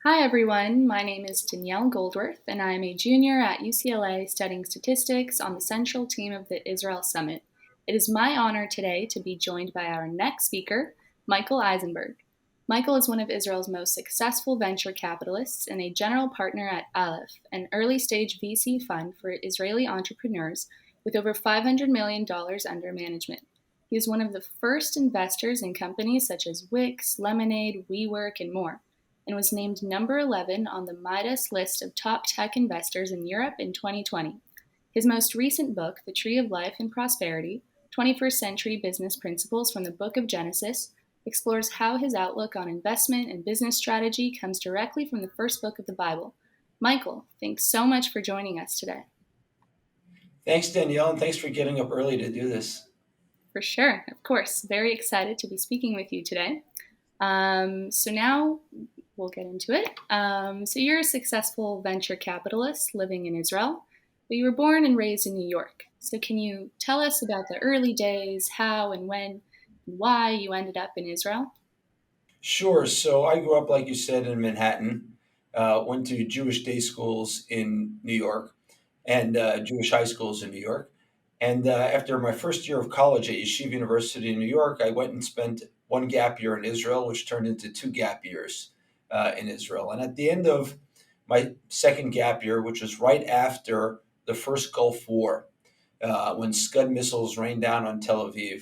Hi, everyone. My name is Danielle Goldworth, and I am a junior at UCLA studying statistics on the central team of the Israel Summit. It is my honor today to be joined by our next speaker, Michael Eisenberg. Michael is one of Israel's most successful venture capitalists and a general partner at Aleph, an early stage VC fund for Israeli entrepreneurs with over $500 million under management. He is one of the first investors in companies such as Wix, Lemonade, WeWork, and more, and was named number 11 on the Midas list of top tech investors in Europe in 2020. His most recent book, The Tree of Life and Prosperity: 21st Century Business Principles from the Book of Genesis, explores how his outlook on investment and business strategy comes directly from the first book of the Bible. Michael, thanks so much for joining us today. Thanks, Danielle, and thanks for getting up early to do this. For sure, of course. Very excited to be speaking with you today. So now we'll get into it. So you're a successful venture capitalist living in Israel, but you were born and raised in New York. So can you tell us about the early days, how and when and why you ended up in Israel? Sure. So I grew up, like you said, in Manhattan, went to Jewish day schools in New York and Jewish high schools in New York. And after my first year of college at Yeshiva University in New York, I went and spent one gap year in Israel, which turned into two gap years in Israel. And at the end of my second gap year, which was right after the first Gulf War, when Scud missiles rained down on Tel Aviv,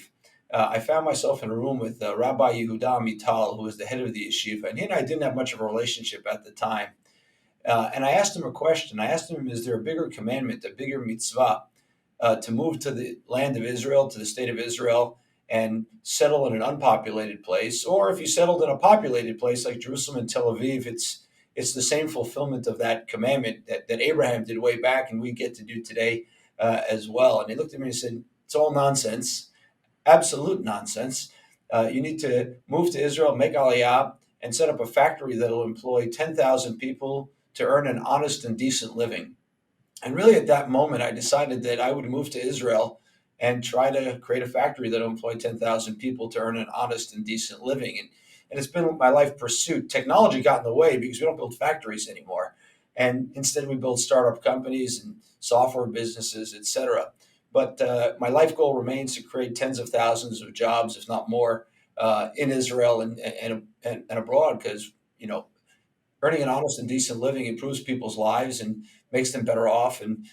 I found myself in a room with Rabbi Yehuda Amital, who was the head of the yeshiva, and he and I didn't have much of a relationship at the time. And I asked him a question. I asked him, "Is there a bigger commandment, a bigger mitzvah, to move to the land of Israel, to the state of Israel, and settle in an unpopulated place, or if you settled in a populated place like Jerusalem and Tel Aviv, it's the same fulfillment of that commandment that Abraham did way back, and we get to do today as well." And he looked at me and said, "It's all nonsense, absolute nonsense. You need to move to Israel, make Aliyah, and set up a factory that'll employ 10,000 people to earn an honest and decent living." And really, at that moment, I decided that I would move to Israel and try to create a factory that will employ 10,000 people to earn an honest and decent living. And it's been my life pursuit. Technology got in the way because we don't build factories anymore. And instead, we build startup companies and software businesses, et cetera. But my life goal remains to create tens of thousands of jobs, if not more, in Israel and abroad, because earning an honest and decent living improves people's lives and makes them better off. And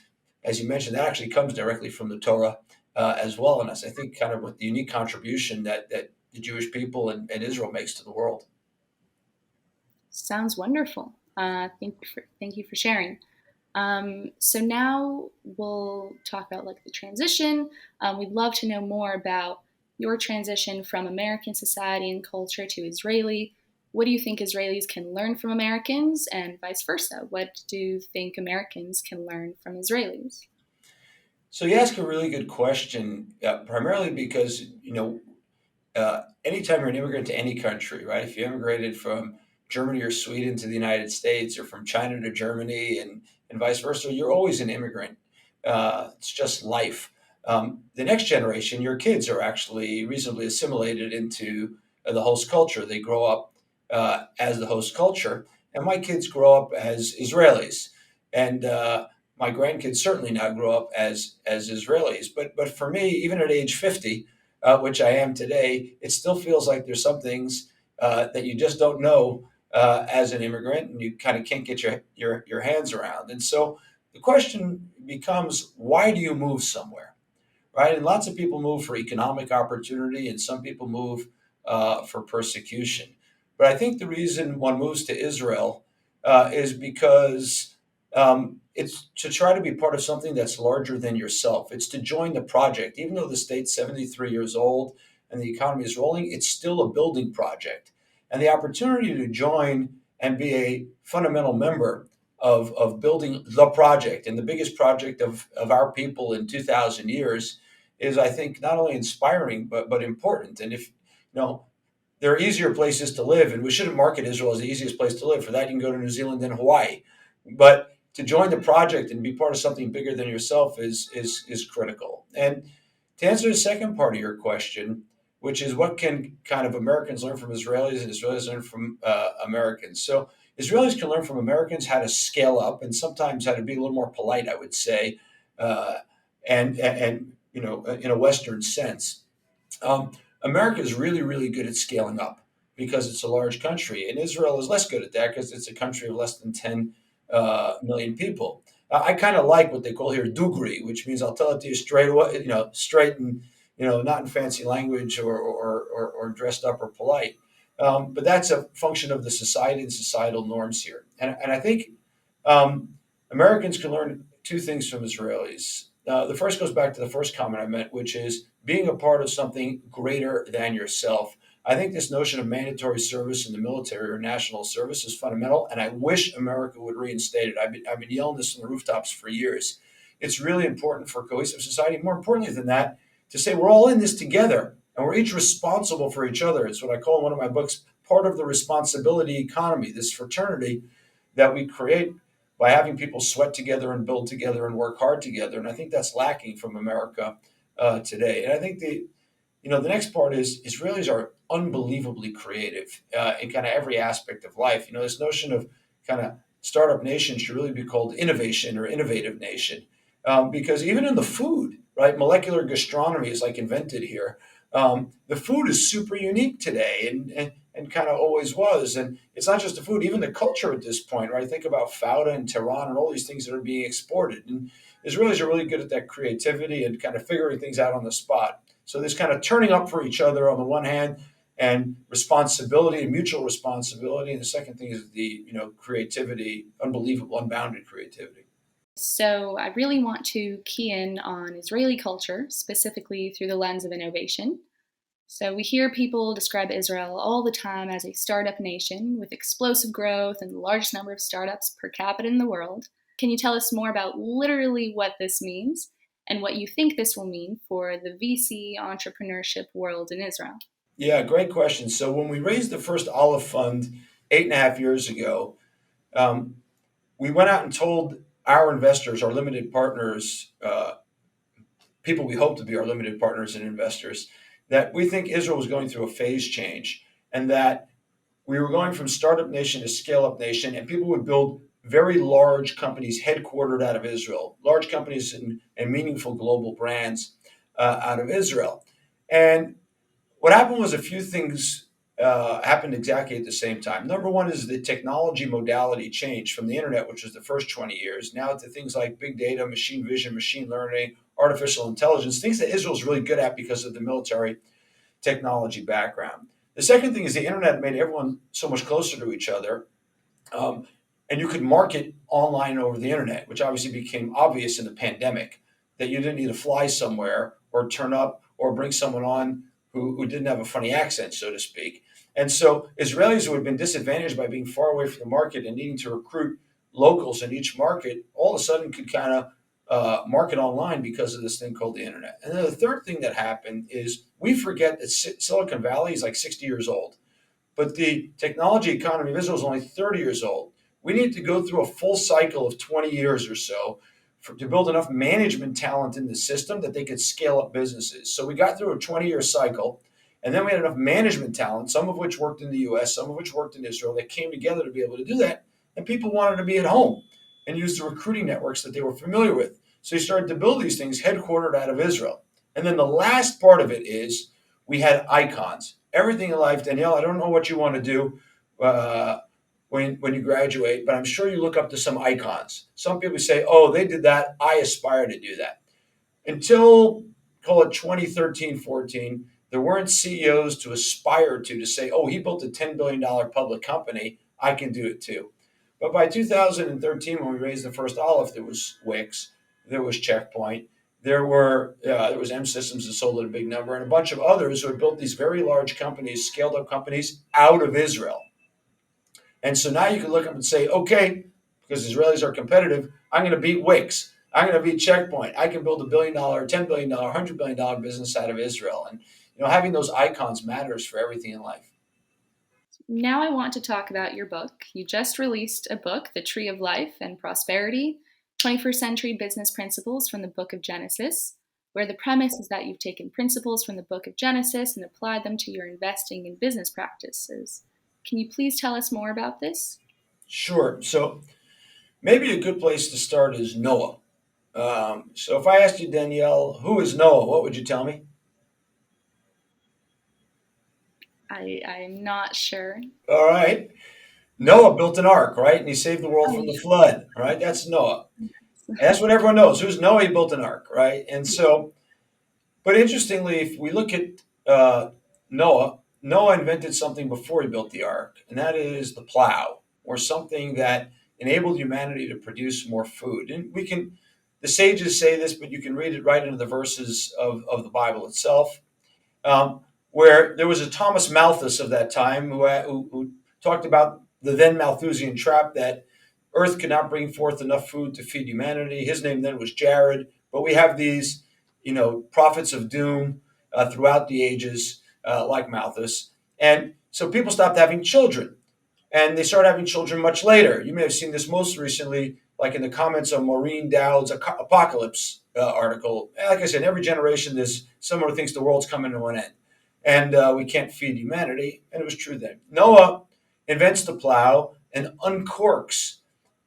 as you mentioned, that actually comes directly from the Torah as well. And that's, I think, kind of what the unique contribution that the Jewish people and Israel makes to the world. Sounds wonderful. Thank you for sharing. So now we'll talk about like the transition. We'd love to know more about your transition from American society and culture to Israeli. What do you think Israelis can learn from Americans, and vice versa? What do you think Americans can learn from Israelis? So you ask a really good question, primarily because anytime you're an immigrant to any country, right? If you immigrated from Germany or Sweden to the United States, or from China to Germany, and vice versa, you're always an immigrant. It's just life. The next generation, your kids, are actually reasonably assimilated into the host culture. They grow up as the host culture, and my kids grow up as Israelis, and my grandkids certainly now grow up as Israelis. But for me, even at age 50, which I am today, it still feels like there's some things that you just don't know as an immigrant, and you kind of can't get your hands around. And so the question becomes, why do you move somewhere, right? And lots of people move for economic opportunity, and some people move for persecution. But I think the reason one moves to Israel is because it's to try to be part of something that's larger than yourself. It's to join the project. Even though the state's 73 years old and the economy is rolling, it's still a building project. And the opportunity to join and be a fundamental member of building the project, and the biggest project of our people in 2,000 years, is, I think, not only inspiring but important. And if there are easier places to live, and we shouldn't market Israel as the easiest place to live. For that, you can go to New Zealand and Hawaii. But to join the project and be part of something bigger than yourself is critical. And to answer the second part of your question, which is what can kind of Americans learn from Israelis and Israelis learn from Americans. So Israelis can learn from Americans how to scale up and sometimes how to be a little more polite, I would say, uh, and in a Western sense. Um, America is really, really good at scaling up because it's a large country, and Israel is less good at that because it's a country of less than 10 million people. I kind of like what they call here dugri, which means I'll tell it to you straight away, straight and not in fancy language or dressed up or polite. But that's a function of the society and societal norms here, and I think um, Americans can learn two things from Israelis. The first goes back to the first comment I meant, which is being a part of something greater than yourself. I think this notion of mandatory service in the military or national service is fundamental, and I wish America would reinstate it. I've been yelling this from the rooftops for years. It's really important for a cohesive society. More importantly than that, to say we're all in this together and we're each responsible for each other. It's what I call in one of my books part of the responsibility economy, this fraternity that we create by having people sweat together and build together and work hard together. And I think that's lacking from America today. And I think the next part is Israelis are unbelievably creative in kind of every aspect of life. This notion of kind of startup nation should really be called innovation or innovative nation, because even in the food, right, molecular gastronomy is like invented here. The food is super unique today and kind of always was. And it's not just the food, even the culture at this point, right? Think about Fauda and Tehran and all these things that are being exported. And Israelis are really good at that creativity and kind of figuring things out on the spot. So there's kind of turning up for each other on the one hand, and responsibility and mutual responsibility. And the second thing is the creativity, unbelievable, unbounded creativity. So, I really want to key in on Israeli culture, specifically through the lens of innovation. So, we hear people describe Israel all the time as a startup nation with explosive growth and the largest number of startups per capita in the world. Can you tell us more about literally what this means and what you think this will mean for the VC entrepreneurship world in Israel? Yeah, great question. So when we raised the first Aleph fund 8.5 years ago, um, we went out and told our investors, our limited partners, people we hope to be our limited partners and investors, that we think Israel was going through a phase change and that we were going from startup nation to scale up nation, and people would build very large companies headquartered out of Israel, large companies and meaningful global brands out of Israel. And what happened was a few things happened exactly at the same time. Number one is the technology modality changed from the internet, which was the first 20 years, now to things like big data, machine vision, machine learning, artificial intelligence, things that Israel's really good at because of the military technology background. The second thing is the internet made everyone so much closer to each other. Um, and you could market online over the internet, which obviously became obvious in the pandemic, that you didn't need to fly somewhere or turn up or bring someone on who didn't have a funny accent, so to speak. And so Israelis who had been disadvantaged by being far away from the market and needing to recruit locals in each market all of a sudden could kind of market online because of this thing called the internet. And then the third thing that happened is we forget that Silicon Valley is like 60 years old, but the technology economy of Israel is only 30 years old. We need to go through a full cycle of 20 years or so to build enough management talent in the system that they could scale up businesses. So we got through a 20-year cycle, and then we had enough management talent, some of which worked in the US, some of which worked in Israel, that came together to be able to do that. And people wanted to be at home and use the recruiting networks that they were familiar with. So they started to build these things headquartered out of Israel. And then the last part of it is we had icons. Everything in life, Danielle, I don't know what you want to do when you graduate, but I'm sure you look up to some icons. Some people say, oh, they did that. I aspire to do that. Until, call it 2013, 14, there weren't CEOs to aspire to say, oh, he built a $10 billion public company. I can do it too. But by 2013, when we raised the first Aleph, there was Wix, there was Checkpoint, there was M Systems that sold at a big number, and a bunch of others who had built these very large companies, scaled up companies out of Israel. And so now you can look up and say, okay, because Israelis are competitive, I'm going to beat Wix. I'm going to beat Checkpoint. I can build $1 billion, $10 billion, $100 billion business out of Israel. And having those icons matters for everything in life. Now I want to talk about your book. You just released a book, The Tree of Life and Prosperity, 21st Century Business Principles from the Book of Genesis, where the premise is that you've taken principles from the Book of Genesis and applied them to your investing and business practices. Can you please tell us more about this? Sure. So maybe a good place to start is Noah. So if I asked you, Danielle, who is Noah, what would you tell me? I'm not sure. All right. Noah built an ark, right? And he saved the world Oh, from the flood, right? That's Noah. And that's what everyone knows. Who's Noah? He built an ark, right? And so, but interestingly, if we look at Noah, Noah invented something before he built the ark, and that is the plow, or something that enabled humanity to produce more food. And the sages say this, but you can read it right into the verses of the Bible itself, where there was a Thomas Malthus of that time who talked about the then Malthusian trap that Earth could not bring forth enough food to feed humanity. His name then was Jared, but we have these, prophets of doom throughout the ages, like Malthus, and so people stopped having children and they started having children much later. You may have seen this most recently, like in the comments on Maureen Dowd's Apocalypse article. Like I said, every generation, there's someone who thinks the world's coming to an end and we can't feed humanity. And it was true then. Noah invents the plow and uncorks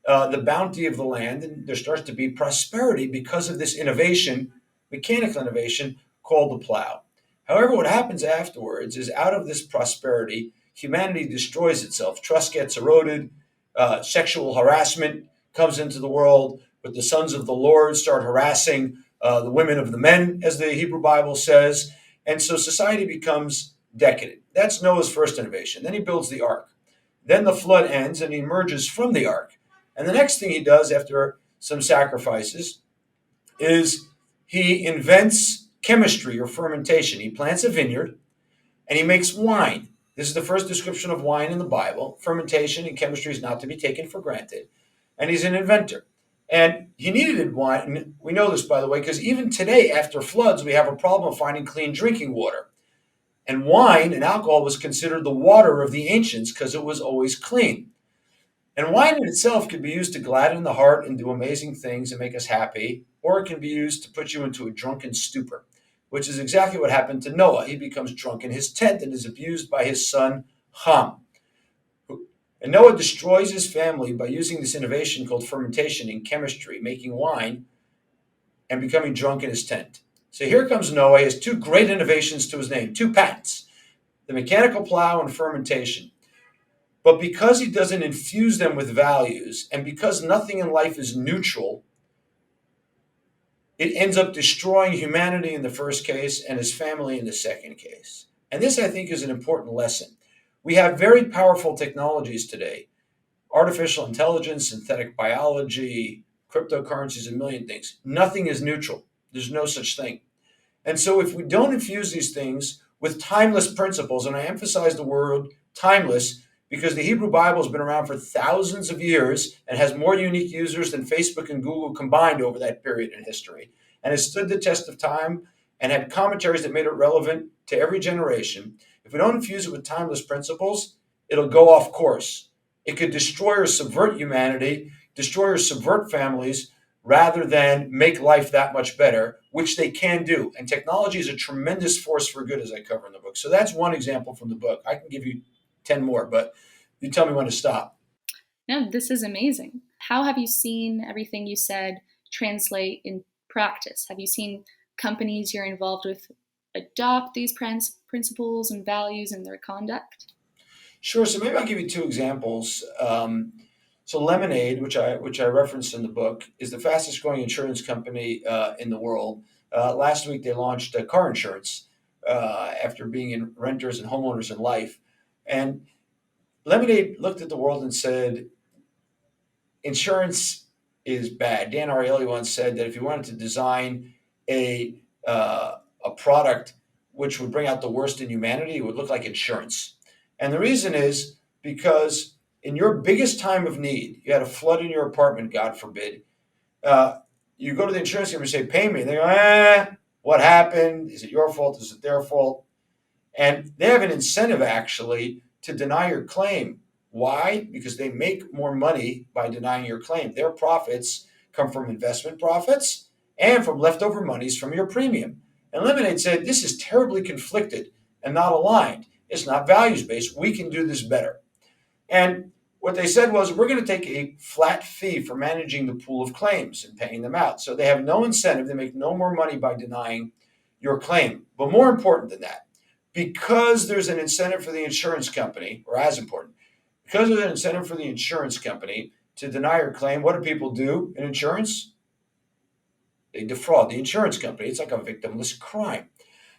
the bounty of the land, and there starts to be prosperity because of this innovation, mechanical innovation called the plow. However, what happens afterwards is out of this prosperity, humanity destroys itself. Trust gets eroded, sexual harassment comes into the world, but the sons of the Lord start harassing the women of the men, as the Hebrew Bible says. And so society becomes decadent. That's Noah's first innovation. Then he builds the ark. Then the flood ends and he emerges from the ark. And the next thing he does after some sacrifices is he invents chemistry or fermentation. He plants a vineyard and he makes wine. This is the first description of wine in the Bible. Fermentation and chemistry is not to be taken for granted. And he's an inventor. And he needed wine. We know this, by the way, because even today, after floods, we have a problem finding clean drinking water. And wine and alcohol was considered the water of the ancients because it was always clean. And wine in itself can be used to gladden the heart and do amazing things and make us happy, or it can be used to put you into a drunken stupor, which is exactly what happened to Noah. He becomes drunk in his tent and is abused by his son Ham. And Noah destroys his family by using this innovation called fermentation in chemistry, making wine and becoming drunk in his tent. So here comes Noah. He has two great innovations to his name, two patents, the mechanical plow and fermentation. But because he doesn't infuse them with values, and because nothing in life is neutral, it ends up destroying humanity in the first case and his family in the second case. And this, I think, is an important lesson. We have very powerful technologies today: artificial intelligence, synthetic biology, cryptocurrencies, a million things. Nothing is neutral. There's no such thing. And so if we don't infuse these things with timeless principles, and I emphasize the word timeless because the Hebrew Bible has been around for thousands of years and has more unique users than Facebook and Google combined over that period in history, and has stood the test of time and had commentaries that made it relevant to every generation. If we don't infuse it with timeless principles, it'll go off course. It could destroy or subvert humanity, destroy or subvert families, rather than make life that much better, which they can do. And technology is a tremendous force for good, as I cover in the book. So that's one example from the book. I can give you 10 more, but you tell me when to stop. No, this is amazing. How have you seen everything you said translate in practice? Have you seen companies you're involved with adopt these principles and values in their conduct? Sure. So maybe I'll give you two examples. So Lemonade, which I referenced in the book, is the fastest growing insurance company in the world. Last week they launched car insurance after being in renters and homeowners in life. And Lemonade looked at the world and said, insurance is bad. Dan Ariely once said that if you wanted to design a a product which would bring out the worst in humanity, it would look like insurance. And the reason is because in your biggest time of need, you had a flood in your apartment, God forbid. Uh, you go to the insurance company and say, "Pay me." And they go, "What happened? Is it your fault? Is it their fault?" And they have an incentive actually to deny your claim. Why? Because they make more money by denying your claim. Their profits come from investment profits and from leftover monies from your premium. And Lemonade said, this is terribly conflicted and not aligned. It's not values based. We can do this better. And What they said was, we're going to take a flat fee for managing the pool of claims and paying them out. So they have no incentive. They make no more money by denying your claim. But more important than that, because there's an incentive for the insurance company, or as important, because there's an incentive for the insurance company to deny your claim, what do people do in insurance? They defraud the insurance company. It's like a victimless crime.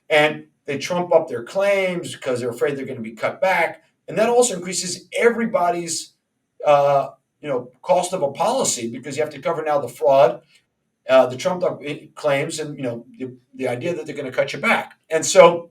And they trump up their claims because they're afraid they're going to be cut back. And that also increases everybody's cost of a policy, because you have to cover now the fraud, the trumped up claims, and the idea that they're going to cut you back. And so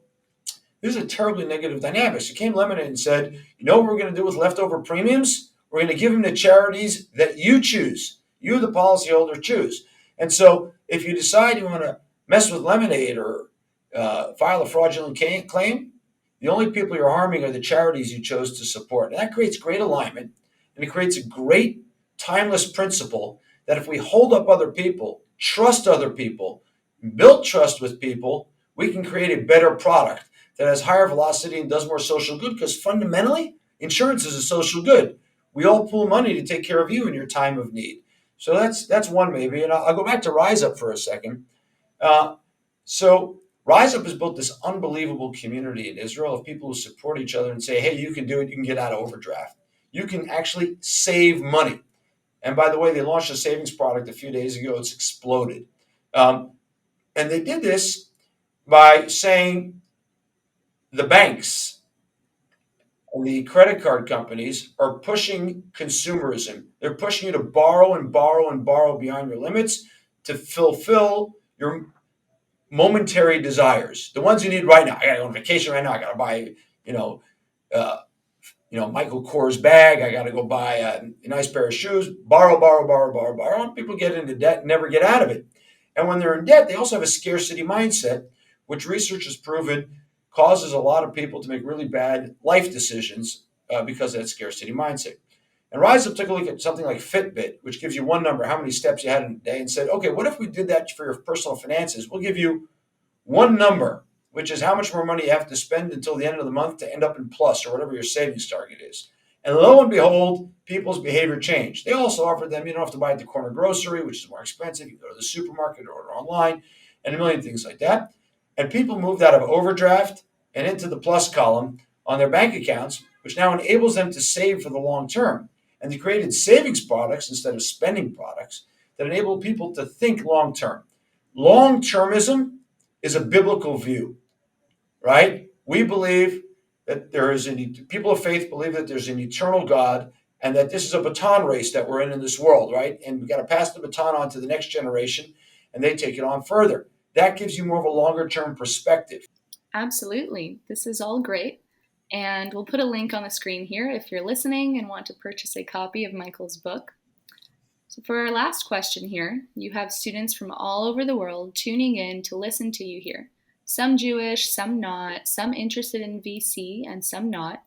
this is a terribly negative dynamic. So came Lemonade and said, you know what we're going to do with leftover premiums? We're going to give them to charities that you choose. You, the policyholder, choose. And so if you decide you want to mess with Lemonade or file a fraudulent claim, the only people you're harming are the charities you chose to support. And that creates great alignment, and it creates a great timeless principle that if we hold up other people, trust other people, build trust with people, we can create a better product that has higher velocity and does more social good, because fundamentally, insurance is a social good. We all pool money to take care of you in your time of need. So that's one maybe. And I'll go back to Rise Up for a second. So Rise Up has built this unbelievable community in Israel of people who support each other and say, hey, you can do it. You can get out of overdraft. You can actually save money. And by the way, they launched a savings product a few days ago. It's exploded. And they did this by saying the banks and the credit card companies are pushing consumerism. They're pushing you to borrow and borrow and borrow beyond your limits to fulfill your momentary desires, the ones you need right now. I got to go on vacation right now. I got to buy, uh, Michael Kors bag. I got to go buy a nice pair of shoes. Borrow, borrow, borrow, borrow, borrow. People get into debt and never get out of it. And when they're in debt, they also have a scarcity mindset, which research has proven causes a lot of people to make really bad life decisions because of that scarcity mindset. And Rise Up took a look at something like Fitbit, which gives you one number, how many steps you had in a day, and said, okay, what if we did that for your personal finances? We'll give you one number, which is how much more money you have to spend until the end of the month to end up in plus, or whatever your savings target is. And lo and behold, people's behavior changed. They also offered them, you don't have to buy at the corner grocery, which is more expensive. You can go to the supermarket or order online, and a million things like that. And people moved out of overdraft and into the plus column on their bank accounts, which now enables them to save for the long term. And they created savings products instead of spending products that enable people to think long term. Long termism is a biblical view, right? We believe that people of faith believe that there's an eternal God, and that this is a baton race that we're in this world, right? And we got to pass the baton on to the next generation, and they take it on further. That gives you more of a longer term perspective. Absolutely. This is all great. And we'll put a link on the screen here if you're listening and want to purchase a copy of Michael's book. So, for our last question here, you have students from all over the world tuning in to listen to you here. Some Jewish, some not, some interested in VC, and some not.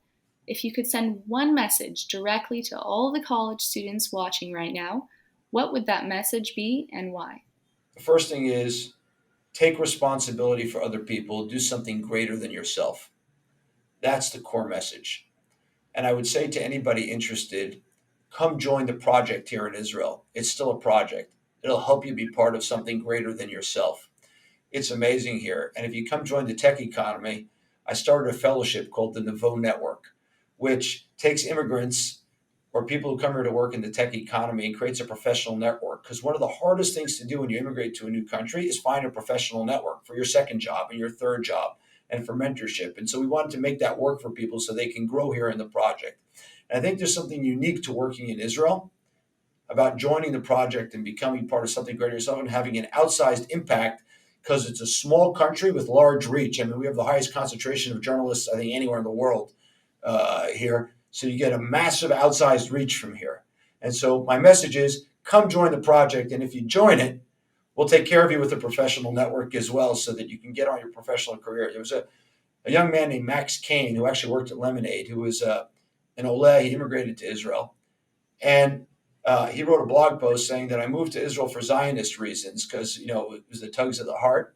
If you could send one message directly to all the college students watching right now, what would that message be and why? The first thing is take responsibility for other people, do something greater than yourself. That's the core message. And I would say to anybody interested, come join the project here in Israel. It's still a project. It'll help you be part of something greater than yourself. It's amazing here. And if you come join the tech economy, I started a fellowship called the Nouveau Network, which takes immigrants or people who come here to work in the tech economy and creates a professional network. Because one of the hardest things to do when you immigrate to a new country is find a professional network for your second job and your third job and for mentorship. And so we wanted to make that work for people so they can grow here in the project. And I think there's something unique to working in Israel about joining the project and becoming part of something greater yourself and having an outsized impact, because it's a small country with large reach. I mean, we have the highest concentration of journalists, I think, anywhere in the world here. So you get a massive outsized reach from here. And so my message is come join the project. And if you join it, we'll take care of you with a professional network as well so that you can get on your professional career. There was a young man named Max Kane who actually worked at Lemonade, who was an Ole. He immigrated to Israel. And he wrote a blog post saying that I moved to Israel for Zionist reasons because, it was the tugs of the heart.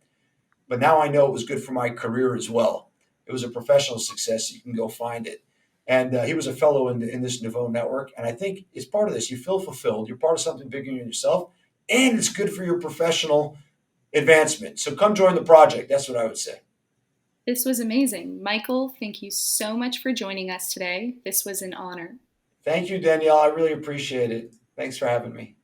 But now I know it was good for my career as well. It was a professional success. You can go find it. And he was a fellow in this Nouveau network. And I think as part of this, you feel fulfilled. You're part of something bigger than yourself, and it's good for your professional advancement. So come join the project. That's what I would say. This was amazing. Michael, thank you so much for joining us today. This was an honor. Thank you, Danielle. I really appreciate it. Thanks for having me.